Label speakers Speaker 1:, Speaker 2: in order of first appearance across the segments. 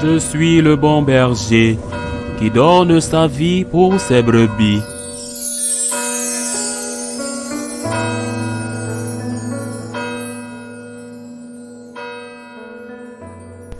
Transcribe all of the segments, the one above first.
Speaker 1: Je suis le bon berger qui donne sa vie pour ses brebis.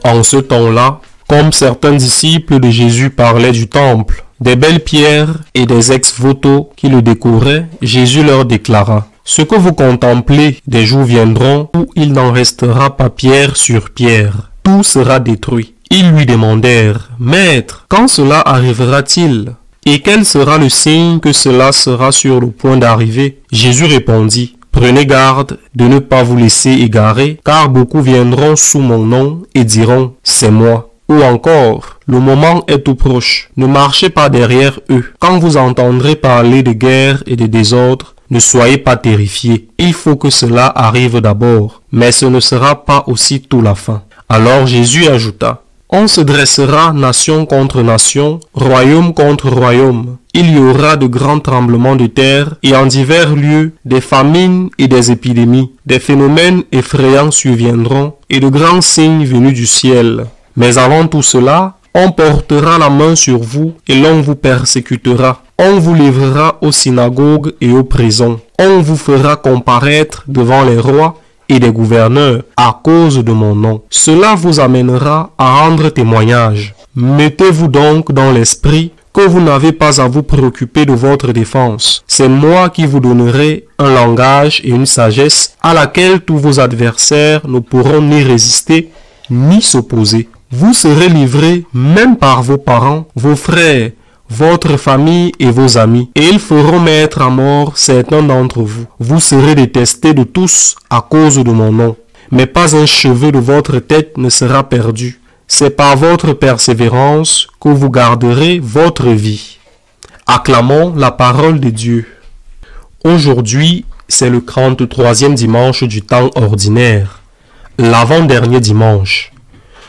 Speaker 2: En ce temps-là, comme certains disciples de Jésus parlaient du temple, des belles pierres et des ex-voto qui le décoraient, Jésus leur déclara: « Ce que vous contemplez, des jours viendront où il n'en restera pas pierre sur pierre. Tout sera détruit. » Ils lui demandèrent: « Maître, quand cela arrivera-t-il? Et quel sera le signe que cela sera sur le point d'arriver? » Jésus répondit: « Prenez garde de ne pas vous laisser égarer, car beaucoup viendront sous mon nom et diront: c'est moi. Ou encore, le moment est tout proche. Ne marchez pas derrière eux. Quand vous entendrez parler de guerre et de désordre, ne soyez pas terrifiés. Il faut que cela arrive d'abord, mais ce ne sera pas aussitôt la fin. » Alors Jésus ajouta: « On se dressera nation contre nation, royaume contre royaume. Il y aura de grands tremblements de terre et en divers lieux des famines et des épidémies. Des phénomènes effrayants surviendront et de grands signes venus du ciel. Mais avant tout cela, on portera la main sur vous et l'on vous persécutera. On vous livrera aux synagogues et aux prisons. On vous fera comparaître devant les rois et des gouverneurs à cause de mon nom. Cela vous amènera à rendre témoignage. Mettez-vous donc dans l'esprit que vous n'avez pas à vous préoccuper de votre défense. C'est moi qui vous donnerai un langage et une sagesse à laquelle tous vos adversaires ne pourront ni résister ni s'opposer. Vous serez livrés même par vos parents, vos frères, votre famille et vos amis, et ils feront mettre à mort certains d'entre vous. Vous serez détestés de tous à cause de mon nom, mais pas un cheveu de votre tête ne sera perdu. C'est par votre persévérance que vous garderez votre vie. Acclamons la parole de Dieu. Aujourd'hui, c'est le 33e dimanche du temps ordinaire, l'avant-dernier dimanche.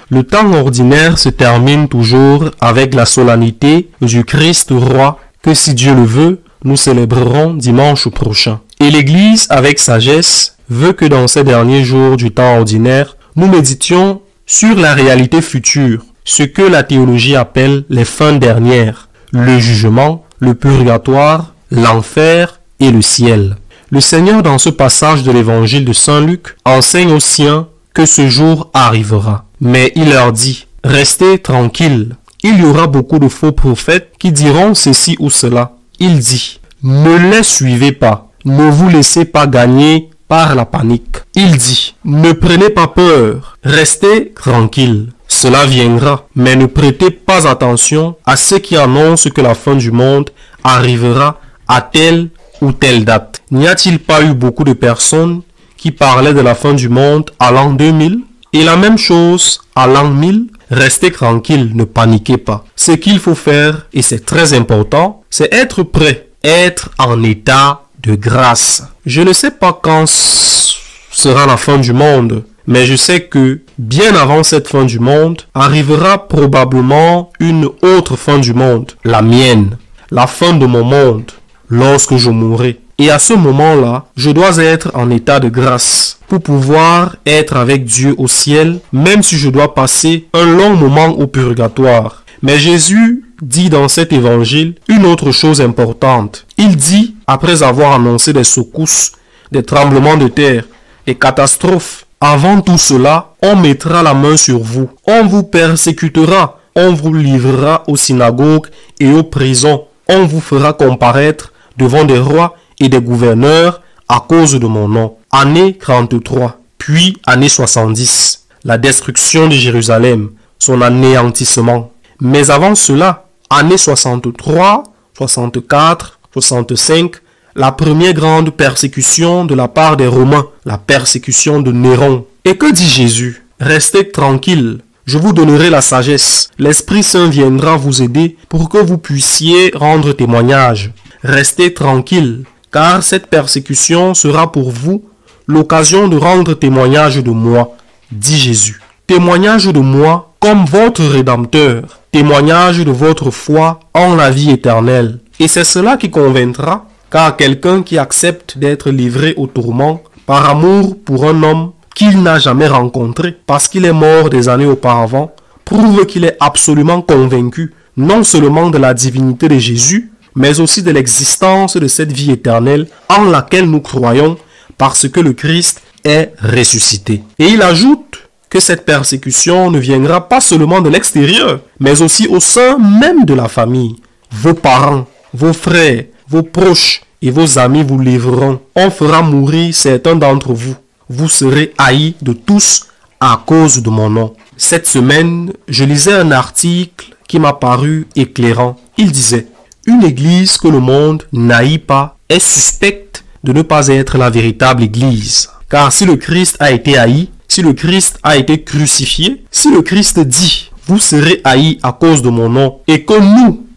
Speaker 2: Le temps ordinaire se termine toujours avec la solennité du Christ roi que, si Dieu le veut, nous célébrerons dimanche prochain. Et l'Église, avec sagesse, veut que dans ces derniers jours du temps ordinaire, nous méditions sur la réalité future, ce que la théologie appelle les fins dernières, le jugement, le purgatoire, l'enfer et le ciel. Le Seigneur, dans ce passage de l'évangile de Saint Luc, enseigne aux siens que ce jour arrivera. Mais il leur dit: restez tranquilles. Il y aura beaucoup de faux prophètes qui diront ceci ou cela. Il dit: ne les suivez pas. Ne vous laissez pas gagner par la panique. Il dit: ne prenez pas peur. Restez tranquilles. Cela viendra, mais ne prêtez pas attention à ceux qui annoncent que la fin du monde arrivera à telle ou telle date. N'y a-t-il pas eu beaucoup de personnes qui parlaient de la fin du monde à l'an 2000? Et la même chose à l'an 1000, restez tranquille, ne paniquez pas. Ce qu'il faut faire, et c'est très important, c'est être prêt, être en état de grâce. Je ne sais pas quand sera la fin du monde, mais je sais que bien avant cette fin du monde, arrivera probablement une autre fin du monde, la mienne, la fin de mon monde, lorsque je mourrai. Et à ce moment-là, je dois être en état de grâce pour pouvoir être avec Dieu au ciel, même si je dois passer un long moment au purgatoire. Mais Jésus dit dans cet évangile une autre chose importante. Il dit, après avoir annoncé des secousses, des tremblements de terre, des catastrophes: avant tout cela, on mettra la main sur vous, on vous persécutera, on vous livrera aux synagogues et aux prisons, on vous fera comparaître devant des rois et des gouverneurs à cause de mon nom. Année 33, puis année 70, la destruction de Jérusalem, son anéantissement. Mais avant cela, année 63, 64, 65, la première grande persécution de la part des Romains, la persécution de Néron. Et que dit Jésus? Restez tranquilles, je vous donnerai la sagesse. L'Esprit Saint viendra vous aider pour que vous puissiez rendre témoignage. Restez tranquilles, car cette persécution sera pour vous l'occasion de rendre témoignage de moi, dit Jésus. Témoignage de moi comme votre Rédempteur, témoignage de votre foi en la vie éternelle. Et c'est cela qui convaincra, car quelqu'un qui accepte d'être livré au tourment par amour pour un homme qu'il n'a jamais rencontré, parce qu'il est mort des années auparavant, prouve qu'il est absolument convaincu non seulement de la divinité de Jésus, mais aussi de l'existence de cette vie éternelle en laquelle nous croyons parce que le Christ est ressuscité. Et il ajoute que cette persécution ne viendra pas seulement de l'extérieur, mais aussi au sein même de la famille. Vos parents, vos frères, vos proches et vos amis vous livreront. On fera mourir certains d'entre vous. Vous serez haïs de tous à cause de mon nom. Cette semaine, je lisais un article qui m'a paru éclairant. Il disait: une église que le monde n'haït pas est suspecte de ne pas être la véritable église. Car si le Christ a été haï, si le Christ a été crucifié, si le Christ dit « Vous serez haïs à cause de mon nom » et que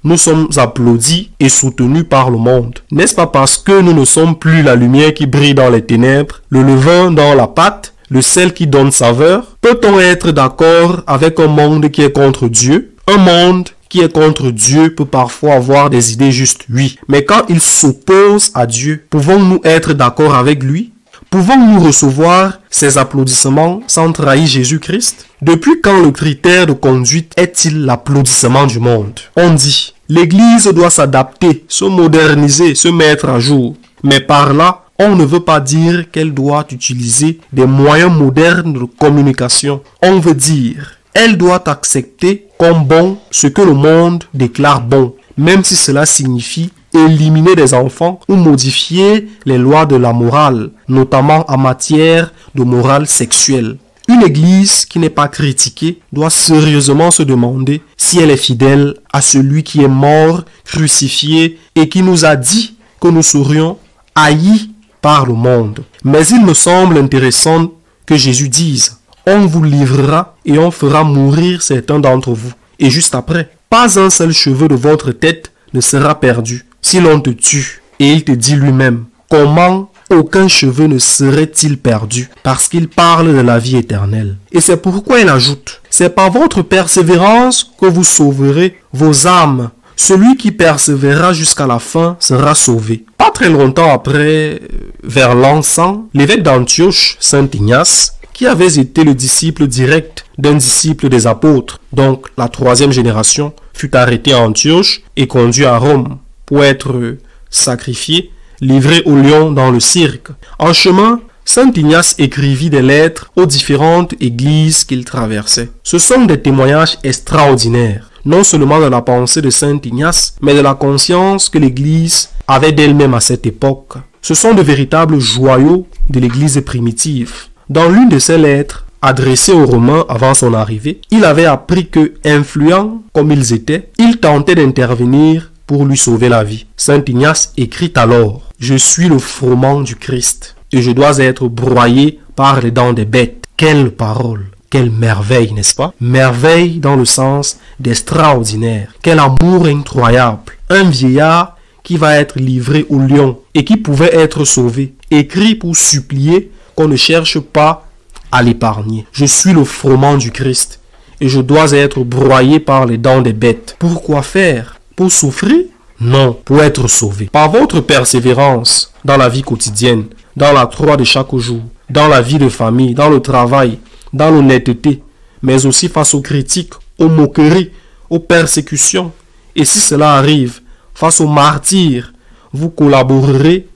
Speaker 2: nous sommes applaudis et soutenus par le monde, n'est-ce pas parce que nous ne sommes plus la lumière qui brille dans les ténèbres, le levain dans la pâte, le sel qui donne saveur? Peut-on être d'accord avec un monde qui est contre Dieu? Un monde qui est contre Dieu peut parfois avoir des idées justes, oui. Mais quand il s'oppose à Dieu, pouvons-nous être d'accord avec lui? Pouvons-nous recevoir ces applaudissements sans trahir Jésus-Christ? Depuis quand le critère de conduite est-il l'applaudissement du monde? On dit, l'Église doit s'adapter, se moderniser, se mettre à jour. Mais par là, on ne veut pas dire qu'elle doit utiliser des moyens modernes de communication. On veut dire, elle doit accepter comme bon ce que le monde déclare bon, même si cela signifie éliminer des enfants ou modifier les lois de la morale, notamment en matière de morale sexuelle. Une église qui n'est pas critiquée doit sérieusement se demander si elle est fidèle à celui qui est mort, crucifié et qui nous a dit que nous serions haïs par le monde. Mais il me semble intéressant que Jésus dise: on vous livrera et on fera mourir certains d'entre vous. Et juste après, pas un seul cheveu de votre tête ne sera perdu. Si l'on te tue, et il te dit lui-même, comment aucun cheveu ne serait-il perdu? Parce qu'il parle de la vie éternelle. Et c'est pourquoi il ajoute, c'est par votre persévérance que vous sauverez vos âmes. Celui qui persévérera jusqu'à la fin sera sauvé. Pas très longtemps après, vers l'an 100, l'évêque d'Antioche, Saint Ignace, qui avait été le disciple direct d'un disciple des apôtres, donc la 3e génération, fut arrêté à Antioche et conduit à Rome pour être sacrifié, livré aux lions dans le cirque. En chemin, Saint Ignace écrivit des lettres aux différentes églises qu'il traversait. Ce sont des témoignages extraordinaires, non seulement de la pensée de Saint Ignace, mais de la conscience que l'Église avait d'elle-même à cette époque. Ce sont de véritables joyaux de l'Église primitive. Dans l'une de ses lettres, adressées aux Romains avant son arrivée, il avait appris que, influents comme ils étaient, ils tentaient d'intervenir pour lui sauver la vie. Saint Ignace écrit alors: « Je suis le froment du Christ, et je dois être broyé par les dents des bêtes. » Quelle parole! Quelle merveille, n'est-ce pas? Merveille dans le sens d'extraordinaire. Quel amour incroyable. Un vieillard qui va être livré au lion et qui pouvait être sauvé, écrit pour supplier qu'on ne cherche pas à l'épargner. Je suis le froment du Christ et je dois être broyé par les dents des bêtes. Pourquoi faire? Pour souffrir? Non, pour être sauvé. Par votre persévérance dans la vie quotidienne, dans la croix de chaque jour, dans la vie de famille, dans le travail, dans l'honnêteté, mais aussi face aux critiques, aux moqueries, aux persécutions. Et si cela arrive, face aux martyrs, vous collaborerez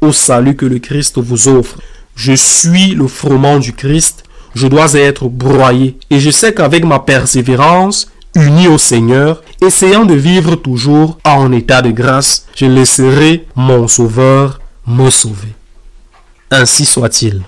Speaker 2: au salut que le Christ vous offre. Je suis le froment du Christ, je dois être broyé. Et je sais qu'avec ma persévérance, uni au Seigneur, essayant de vivre toujours en état de grâce, je laisserai mon Sauveur me sauver. Ainsi soit-il.